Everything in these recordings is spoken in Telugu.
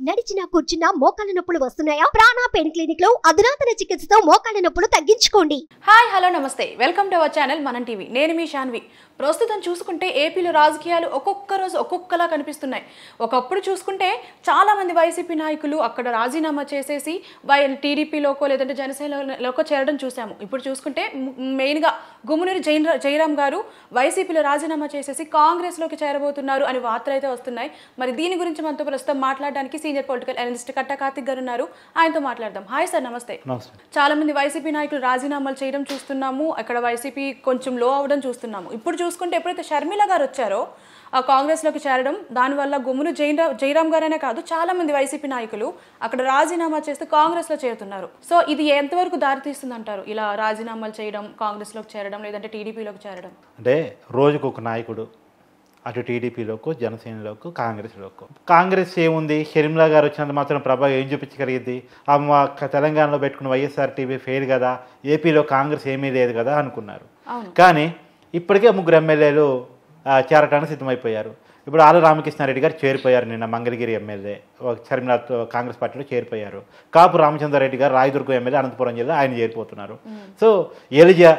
నడిచినా కూర్చున్నా మోకాళ్ళ నొప్పులు వస్తున్నాయా? ప్రాణ పెయిన్ క్లినిక్ లో అధునాతన చికిత్సతో మోకాళ్ళ నొప్పులు తగ్గించుకోండి. హాయ్ హలో నమస్తే, వెల్కమ్ టు అవర్ ఛానల్ మనం టీవీ. నేను మీ శాన్వి. ప్రస్తుతం చూసుకుంటే ఏపీలో రాజకీయాలు ఒక్కొక్క రోజు ఒక్కొక్కలా కనిపిస్తున్నాయి. ఒకప్పుడు చూసుకుంటే చాలామంది వైసీపీ నాయకులు అక్కడ రాజీనామా చేసేసి టీడీపీలోకో లేదంటే జనసేనలోకో చేరడం చూసాము. ఇప్పుడు చూసుకుంటే మెయిన్గా గుమ్మనూరు జయరాం గారు వైసీపీలో రాజీనామా చేసేసి కాంగ్రెస్లోకి చేరబోతున్నారు అని వార్తలు అయితే వస్తున్నాయి. మరి దీని గురించి మనతో ప్రస్తుతం మాట్లాడడానికి సీనియర్ పొలిటికల్ అనలిస్ట్ కట్టా కార్తిక్ గారు ఉన్నారు. ఆయనతో మాట్లాడదాం. హాయ్ సార్, నమస్తే. చాలా మంది వైసీపీ నాయకులు రాజీనామాలు చేయడం చూస్తున్నాము. అక్కడ వైసీపీ కొంచెం లో అవడం చూస్తున్నాము. ఇప్పుడు చూసుకుంటే ఎప్పుడైతే షర్మిల గారు వచ్చారో ఆ కాంగ్రెస్లోకి చేరడం, దానివల్ల గుమ్మనూరు జయరాం గారనే కాదు చాలా మంది వైసీపీ నాయకులు అక్కడ రాజీనామా చేస్తూ కాంగ్రెస్లో చేరుతున్నారు. సో ఇది ఎంతవరకు దారితీస్తుంది అంటారు, ఇలా రాజీనామాలు చేయడం, కాంగ్రెస్లోకి చేరడం లేదంటే టీడీపీలోకి చేరడం? అంటే రోజుకు ఒక నాయకుడు అటు టీడీపీలోకి, జనసేనలోకి, కాంగ్రెస్లోకి. కాంగ్రెస్ ఏముంది, షర్మిల గారు వచ్చినంత మాత్రం ప్రభావం ఏం చూపించగలిగింది? తెలంగాణలో పెట్టుకున్న వైఎస్ఆర్టీపీ ఫెయిల్ కదా, ఏపీలో కాంగ్రెస్ ఏమీ లేదు కదా అనుకున్నారు. కానీ ఇప్పటికే ముగ్గురు ఎమ్మెల్యేలు చేరటానికి సిద్ధమైపోయారు. ఇప్పుడు ఆల రామకృష్ణారెడ్డి గారు చేరిపోయారు, నిన్న మంగళగిరి ఎమ్మెల్యే షర్మిలతో కాంగ్రెస్ పార్టీలో చేరిపోయారు. కాపు రామచంద్రారెడ్డి గారు రాయదుర్గం ఎమ్మెల్యే అనంతపురం జిల్లా ఆయన చేరిపోతున్నారు. సో ఎలిజా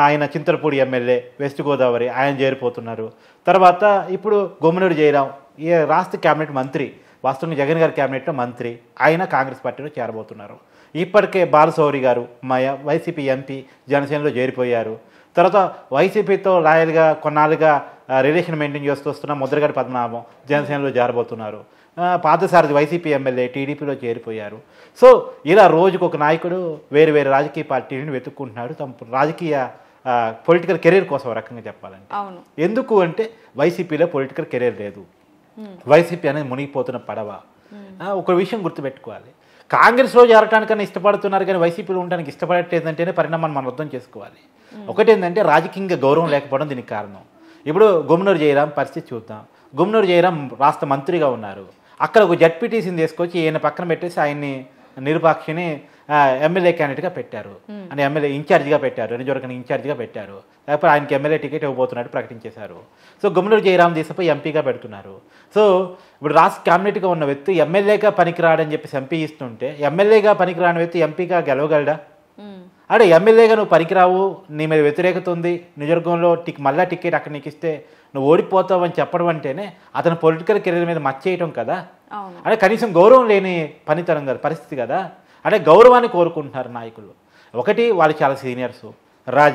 ఆయన చింతలపూడి ఎమ్మెల్యే వెస్ట్ గోదావరి ఆయన చేరిపోతున్నారు. తర్వాత ఇప్పుడు గుమ్మనూరు జయరాం ఈ రాష్ట్ర క్యాబినెట్ మంత్రి, వాస్తవంగా జగన్ గారి క్యాబినెట్లో మంత్రి, ఆయన కాంగ్రెస్ పార్టీలో చేరబోతున్నారు. ఇప్పటికే బాలశౌరి గారు వైసీపీ ఎంపీ జనసేనలో చేరిపోయారు. తర్వాత వైసీపీతో లాయల్గా కొన్నాళ్ళుగా రిలేషన్ మెయింటైన్ చేస్తూ వస్తున్న ముద్రగడ పద్మనాభం జనసేనలో చేరబోతున్నారు. పార్థసారథి వైసీపీ ఎమ్మెల్యే టీడీపీలో చేరిపోయారు. సో ఇలా రోజుకు ఒక నాయకుడు వేరు వేరు రాజకీయ పార్టీలను వెతుక్కుంటున్నాడు తమ రాజకీయ పొలిటికల్ కెరీర్ కోసం రకంగా చెప్పాలంటే. ఎందుకు అంటే వైసీపీలో పొలిటికల్ కెరీర్ లేదు, వైసీపీ అనేది మునిగిపోతున్న పడవ. ఒక విషయం గుర్తుపెట్టుకోవాలి, కాంగ్రెస్లో చేరటానికన్నా ఇష్టపడుతున్నారు కానీ వైసీపీలో ఉండడానికి ఇష్టపడట్లేదంటేనే పరిణామాన్ని మనం అర్థం చేసుకోవాలి. ఒకటేంటంటే రాజకీయంగా గౌరవం లేకపోవడం దీనికి కారణం. ఇప్పుడు గుమ్మనూరు జయరాం పరిస్థితి చూద్దాం. గుమ్మనూరు జయరాం రాష్ట్ర మంత్రిగా ఉన్నారు. అక్కడ ఒక జడ్పీటీసీని తీసుకొచ్చి ఈయన పక్కన పెట్టేసి ఆయన్ని నిరుపాక్షిని ఎమ్మెల్యే క్యాండిడేట్గా పెట్టారు, అని ఎమ్మెల్యే ఇన్ఛార్జిగా పెట్టారు, నిజవర్గం ఇన్ఛార్జిగా పెట్టారు. లేకపోతే ఆయనకి ఎమ్మెల్యే టికెట్ ఇవ్వబోతున్నట్టు ప్రకటించేశారు. సో గుమ్మనూరు జయరాం తీసుకుపోయి ఎంపీగా పెడుతున్నారు. సో ఇప్పుడు రాష్ట్ర క్యాబినెట్గా ఉన్న వ్యక్తి ఎమ్మెల్యేగా పనికిరాడని చెప్పేసి ఎంపీ ఇస్తుంటే, ఎమ్మెల్యేగా పనికిరాని వ్యక్తి ఎంపీగా గెలవగలడా? అంటే ఎమ్మెల్యేగా నువ్వు పనికిరావు, నీ మీద వ్యతిరేకత ఉంది, నిజవర్గంలో మళ్ళా టికెట్ అక్కడ నీకు ఇస్తే నువ్వు ఓడిపోతావు అని చెప్పడం అంటేనే అతను పొలిటికల్ కెరీర్ మీద మచ్చేయటం కదా. అంటే కనీసం గౌరవం లేని పనితనం కదా, పరిస్థితి కదా. అంటే గౌరవాన్ని కోరుకుంటున్నారు నాయకులు. ఒకటి, వాళ్ళు చాలా సీనియర్స్.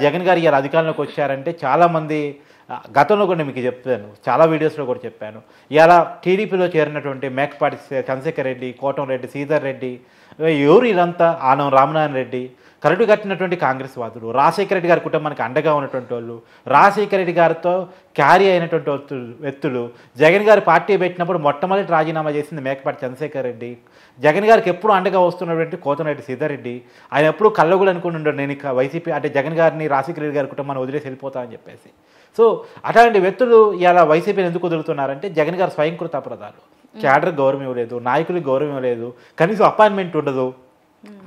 జగన్ గారు ఇలా అధికారంలోకి వచ్చారంటే చాలామంది, గతంలో కూడా మీకు చెప్పాను, చాలా వీడియోస్లో కూడా చెప్పాను, ఇలా టీడీపీలో చేరినటువంటి మేకపాటి చంద్రశేఖర్ రెడ్డి, కోటంరెడ్డి, శ్రీధర్ రెడ్డి, ఎవరు ఇదంతా, ఆనం రామనారాయణ రెడ్డి, కరడు కట్టినటువంటి కాంగ్రెస్ వాదులు, రాజశేఖర రెడ్డి గారి కుటుంబానికి అండగా ఉన్నటువంటి వాళ్ళు, రాజశేఖర రెడ్డి గారితో క్యారీ అయినటువంటి వ్యక్తులు. జగన్ గారి పార్టీ పెట్టినప్పుడు మొట్టమొదటి రాజీనామా చేసింది మేకపాటి చంద్రశేఖర్ రెడ్డి. జగన్ గారికి ఎప్పుడు అండగా వస్తున్నటువంటి కోతరెడ్డి శ్రీధర్రెడ్డి, ఆయన ఎప్పుడు కళ్ళగులు అనుకుని ఉండడు నేను వైసీపీ అంటే జగన్ గారిని రాజశేఖర రెడ్డి గారి కుటుంబాన్ని వదిలేసి వెళ్ళిపోతామని చెప్పేసి. సో అట్లాంటి వ్యక్తులు ఇలా వైసీపీని ఎందుకు వదులుతున్నారంటే జగన్ గారు స్వయంకృత అపరాధాలు. క్యాడర్ గౌరవం ఇవ్వలేదు, నాయకులకు గౌరవం ఇవ్వలేదు, కనీసం అపాయింట్మెంట్ ఉండదు,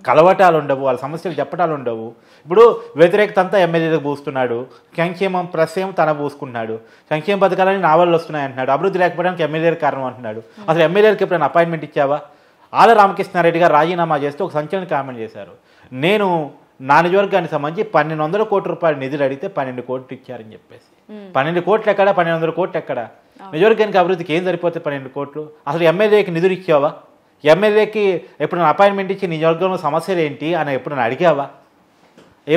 కలవటాలు ఉండవు, వాళ్ళ సమస్యలు చెప్పటాలు ఉండవు. ఇప్పుడు వ్యతిరేకత అంతా ఎమ్మెల్యేలకు పూస్తున్నాడు, సంక్షేమం ప్లస్ ఏమో తన పూసుకుంటున్నాడు, సంక్షేమ పథకాలని నా వల్ల వస్తున్నాయి అంటున్నాడు, అభివృద్ధి లేకపోవడానికి ఎమ్మెల్యేలకు కారణం అంటున్నాడు. అసలు ఎమ్మెల్యేలకు ఎప్పుడైనా అపాయింట్మెంట్ ఇచ్చావా? ఆల రామకృష్ణారెడ్డి గారు రాజీనామా చేస్తూ ఒక సంచలన కామెంట్ చేశారు, నేను నా నియోజకవర్గానికి సంబంధించి 1200 కోట్ల రూపాయలు నిధులు అడిగితే 12 కోట్లు ఇచ్చారని చెప్పేసి. 12 కోట్లు ఎక్కడ, 1200 కోట్లు ఎక్కడ? నియోజకవర్గానికి అభివృద్ధికి ఏం సరిపోతే 12 కోట్లు? అసలు ఎమ్మెల్యేకి నిధులు ఇచ్చావా? ఎమ్మెల్యేకి ఎప్పుడైనా అపాయింట్మెంట్ ఇచ్చి నియోజకవర్గంలో సమస్యలు ఏంటి అని ఎప్పుడైనా అడిగావా?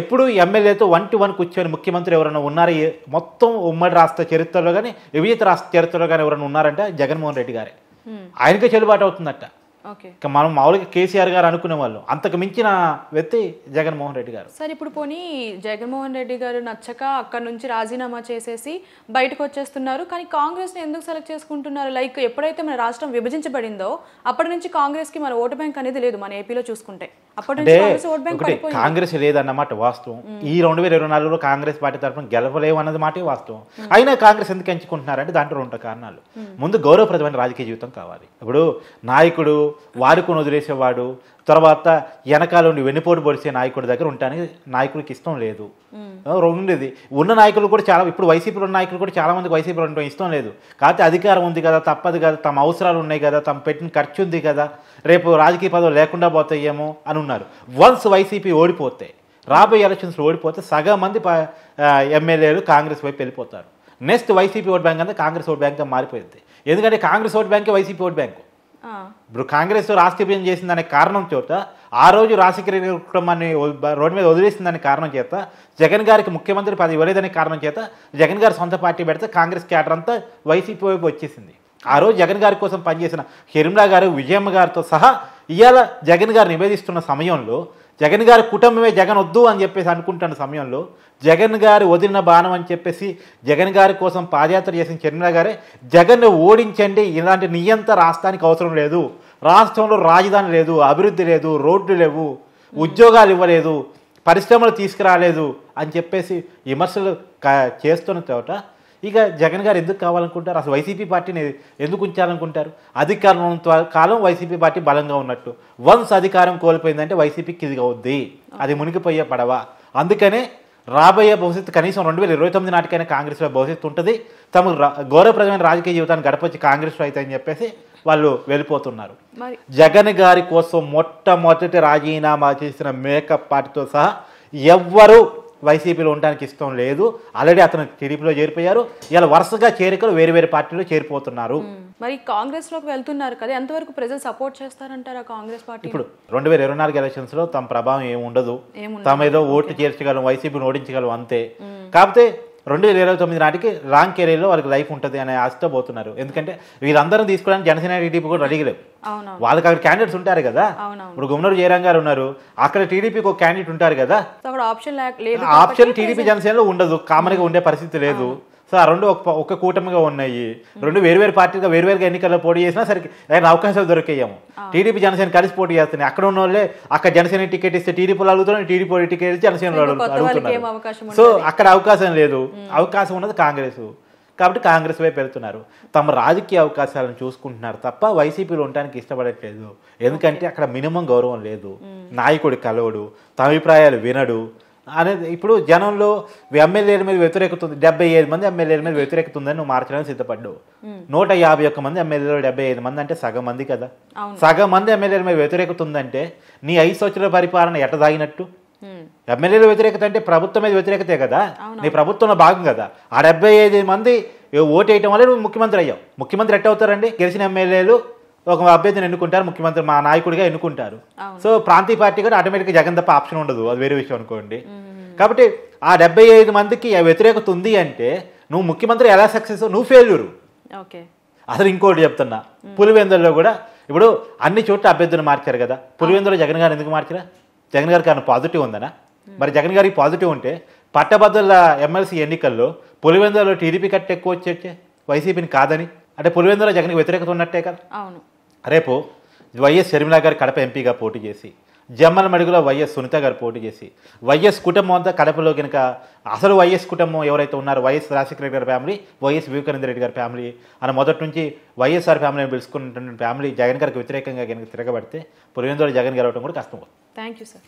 ఎప్పుడు ఎమ్మెల్యేతో 1-to-1 కూర్చొని ముఖ్యమంత్రి ఎవరైనా ఉన్నారా మొత్తం ఉమ్మడి రాష్ట్ర చరిత్రలో కానీ వివిధ రాష్ట్ర చరిత్రలో కానీ ఎవరైనా ఉన్నారంటే జగన్మోహన్ రెడ్డి గారే. ఆయనకే చెల్లుబాటు అవుతుందట. మనం మామూలుగా కేసీఆర్ గారు అనుకునే వాళ్ళు, అంతకు మించిన వ్యక్తి జగన్మోహన్ రెడ్డి గారు. సార్ ఇప్పుడు పోనీ జగన్మోహన్ రెడ్డి గారు నచ్చక అక్కడ నుంచి రాజీనామా చేసేసి బయటకు వచ్చేస్తున్నారు, కానీ కాంగ్రెస్ని ఎందుకు సెలెక్ట్ చేసుకుంటున్నారు? లైక్ ఎప్పుడైతే మన రాష్ట్రం విభజించబడిందో అప్పటి నుంచి కాంగ్రెస్ కి మన ఓటు బ్యాంక్ అనేది లేదు. మన ఏపీలో చూసుకుంటే అప్పటి నుంచి ఓటు బ్యాంక్ కాంగ్రెస్ లేదన్నమాట వాస్తవం. ఈ 2024లో కాంగ్రెస్ పార్టీ తరఫున గెలవలేవు అన్నది మాట వాస్తవం. అయినా కాంగ్రెస్ ఎందుకు ఎంచుకుంటున్నారంటే దాంట్లో 2 కారణాలు. ముందు గౌరవప్రదమైన రాజకీయ జీవితం కావాలి. ఇప్పుడు నాయకుడు వాడుకొని వదిలేసేవాడు, తర్వాత వెనకాల ఉండి వెన్నుపోటు పొడిచే నాయకుడి దగ్గర ఉండడానికి నాయకుడికి ఇష్టం లేదు. ఉండేది ఉన్న నాయకులు కూడా చాలా, ఇప్పుడు వైసీపీలో ఉన్న నాయకులు కూడా చాలా మందికి వైసీపీలో ఉండడం ఇష్టం లేదు. కాకపోతే అధికారం ఉంది కదా, తప్పదు కదా, తమ అవసరాలు ఉన్నాయి కదా, తమ పెట్టిన ఖర్చు ఉంది కదా, రేపు రాజకీయ పదవులు లేకుండా పోతాయేమో అని ఉన్నారు. వన్స్ వైసీపీ ఓడిపోతే, రాబోయే ఎలక్షన్స్లో ఓడిపోతే సగం మంది ఎమ్మెల్యేలు కాంగ్రెస్ వైపు వెళ్ళిపోతారు. నెక్స్ట్ వైసీపీ ఓట్ బ్యాంక్ అంతా కాంగ్రెస్ ఓట్ బ్యాంక్గా మారిపోయింది. ఎందుకంటే కాంగ్రెస్ ఓట్ బ్యాంకే వైసీపీ ఓట్ బ్యాంకు. ఇప్పుడు కాంగ్రెస్ రాష్ట్ర విభజన చేసిందనే కారణం చేత, ఆ రోజు రాజశేఖర కుటుంబాన్ని రోడ్డు మీద వదిలేసిందనే కారణం చేత, జగన్ గారికి ముఖ్యమంత్రి పదవి ఇవ్వలేదనే కారణం చేత జగన్ గారు సొంత పార్టీ పెడితే కాంగ్రెస్ క్యాడర్ అంతా వైసీపీ వైపు వచ్చేసింది. ఆ రోజు జగన్ గారి కోసం పనిచేసిన షర్మిలా గారు, విజయమ్మ గారితో సహా ఇవాళ జగన్ గారు నివేదిస్తున్న సమయంలో, జగన్ గారి కుటుంబమే జగన్ వద్దు అని చెప్పేసి అనుకుంటున్న సమయంలో, జగన్ గారు వదిలిన బాణం అని చెప్పేసి జగన్ గారి కోసం పాదయాత్ర చేసిన షర్మిలా గారే జగన్ను ఓడించండి, ఇలాంటి నియంత రాష్ట్రానికి అవసరం లేదు, రాష్ట్రంలో రాజధాని లేదు, అభివృద్ధి లేదు, రోడ్లు లేవు, ఉద్యోగాలు ఇవ్వలేదు, పరిశ్రమలు తీసుకురాలేదు అని చెప్పేసి విమర్శలు చేస్తున్న చోట ఇక జగన్ గారు ఎందుకు కావాలనుకుంటారు? అసలు వైసీపీ పార్టీని ఎందుకు ఉంచాలనుకుంటారు? అధికారం కాలం వైసీపీ పార్టీ బలంగా ఉన్నట్టు, వన్స్ అధికారం కోల్పోయిందంటే వైసీపీకి ఇది అవుద్ది, అది మునిగిపోయే పడవ. అందుకనే రాబోయే భవిష్యత్తు కనీసం 2029 నాటికైనా కాంగ్రెస్లో భవిష్యత్తు ఉంటుంది, తమకు గౌరవప్రదమైన రాజకీయ జీవితాన్ని గడపొచ్చి కాంగ్రెస్లో అయితే అని చెప్పేసి వాళ్ళు వెళ్ళిపోతున్నారు. జగన్ గారి కోసం మొట్టమొదటి రాజీనామా చేసిన మేకప్ పార్టీతో సహా ఎవ్వరూ వైసీపీలో ఉండడానికి ఇష్టం లేదు. ఆల్రెడీ అతను టీడీపీలో చేరిపోయారు. ఇలా వరుసగా చేరికలు వేరు వేరు పార్టీలో చేరిపోతున్నారు. మరి కాంగ్రెస్ లోకి వెళ్తున్నారు కదా, ఎంతవరకు ప్రజలు సపోర్ట్ చేస్తారంటారా కాంగ్రెస్ పార్టీ? ఇప్పుడు 2024 ఎలక్షన్స్ లో తమ ప్రభావం ఏమి ఉండదు, తమ ఏదో ఓట్లు చేర్చగలం, వైసీపీని ఓడించగలం అంతే. కాకపోతే 2029 నాటికి లాంగ్ కెరీర్లో వాళ్ళకి లైఫ్ ఉంటుంది అనే ఆశతో పోతున్నారు. ఎందుకంటే వీళ్ళందరం తీసుకోవడానికి జనసేన టీడీపీ కూడా అడిగలేవు, వాళ్ళకి అక్కడ క్యాండిడేట్స్ ఉంటారు కదా. ఇప్పుడు గుమ్మనూరు జయరాం గారు ఉన్నారు, అక్కడ టీడీపీకి ఒక క్యాండిడేట్ ఉంటారు కదా, ఆప్షన్ టీడీపీ జనసేనలో ఉండదు, కామన్ గా ఉండే పరిస్థితి లేదు. సో ఆ రెండు ఒక కూటమిగా ఉన్నాయి, రెండు వేరువేరు పార్టీగా వేరువేరుగా ఎన్నికల్లో పోటీ చేసినా సరికి ఆయన అవకాశాలు దొరికేయేమో. టీడీపీ జనసేన కలిసి పోటీ చేస్తున్నాయి, అక్కడ ఉన్న వాళ్ళే అక్కడ జనసేన టికెట్ ఇస్తే టీడీపీలో అడుగుతున్నారు, టీడీపీ టికెట్ ఇస్తే జనసేన అడుగుతున్నారు. సో అక్కడ అవకాశం లేదు, అవకాశం ఉన్నది కాంగ్రెస్. కాబట్టి కాంగ్రెస్ వైపు వెళ్తున్నారు, తమ రాజకీయ అవకాశాలను చూసుకుంటున్నారు తప్ప వైసీపీలో ఉండడానికి ఇష్టపడట్లేదు. ఎందుకంటే అక్కడ మినిమం గౌరవం లేదు, నాయకుడి కలవడు, తమ అభిప్రాయాలు వినడు అనేది. ఇప్పుడు జనంలో ఎమ్మెల్యేల మీద వ్యతిరేకత ఉంది, 75 మంది ఎమ్మెల్యేల మీద వ్యతిరేకత ఉందని నువ్వు మార్చడానికి సిద్ధపడ్డావు. 151 మంది ఎమ్మెల్యేలు 75 మంది అంటే సగం మంది కదా. సగం మంది ఎమ్మెల్యేల మీద వ్యతిరేకత ఉందంటే నీ 5 సంవత్సరాల పరిపాలన ఎట్ట దాగినట్టు? ఎమ్మెల్యేల వ్యతిరేకత అంటే ప్రభుత్వం మీద వ్యతిరేకతే కదా, నీ ప్రభుత్వంలో భాగం కదా. ఆ 75 మంది ఓటేయటం వల్ల నువ్వు ముఖ్యమంత్రి అయ్యావు. ముఖ్యమంత్రి ఎట్ట అవుతారండి? గెలిచిన ఎమ్మెల్యేలు ఒక అభ్యర్థిని ఎన్నుకుంటారు, ముఖ్యమంత్రి మా నాయకుడిగా ఎన్నుకుంటారు. సో ప్రాంతీయ పార్టీ కూడా ఆటోమేటిక్గా జగన్ తప్ప ఆప్షన్ ఉండదు, అది వేరే విషయం అనుకోండి. కాబట్టి ఆ 75 మందికి వ్యతిరేకత ఉంది అంటే నువ్వు ముఖ్యమంత్రి ఎలా సక్సెస్? నువ్వు ఫెయిల్యూరు. అసలు ఇంకోటి చెప్తున్నా, పులివెందులలో కూడా ఇప్పుడు అన్ని చోట్ల అభ్యర్థులు మార్చారు కదా, పులివెందులో జగన్ గారు ఎందుకు మార్చారా? జగన్ గారికి ఏమైనా పాజిటివ్ ఉందనా? మరి జగన్ గారికి పాజిటివ్ ఉంటే పట్టభద్రుల ఎమ్మెల్సీ ఎన్నికల్లో పులివెందులలో టీడీపీ కట్ట ఎక్కువ వచ్చే వైసీపీని కాదని అంటే పులివెందులో జగన్కి వ్యతిరేకత ఉన్నట్టే కదా. రేపు వైఎస్ షర్మిలా గారు కడప ఎంపీగా పోటీ చేసి, జమ్మల మడుగులో వైఎస్ సునీత గారు పోటీ చేసి, వైఎస్ కుటుంబం అంతా కడపలో కనుక అసలు వైఎస్ కుటుంబం ఎవరైతే ఉన్నారో వైఎస్ రాజశేఖర రెడ్డి గారి ఫ్యామిలీ, వైఎస్ వివేకానంద రెడ్డి గారి ఫ్యామిలీ అని మొదటి నుంచి వైఎస్ఆర్ ఫ్యామిలీని పిలుచుకున్నటువంటి ఫ్యామిలీ జగన్ గారికి వ్యతిరేకంగా కనుక తిరగబడితే పులివెందులో జగన్ గెలవడం కూడా కష్టం. Thank you sir.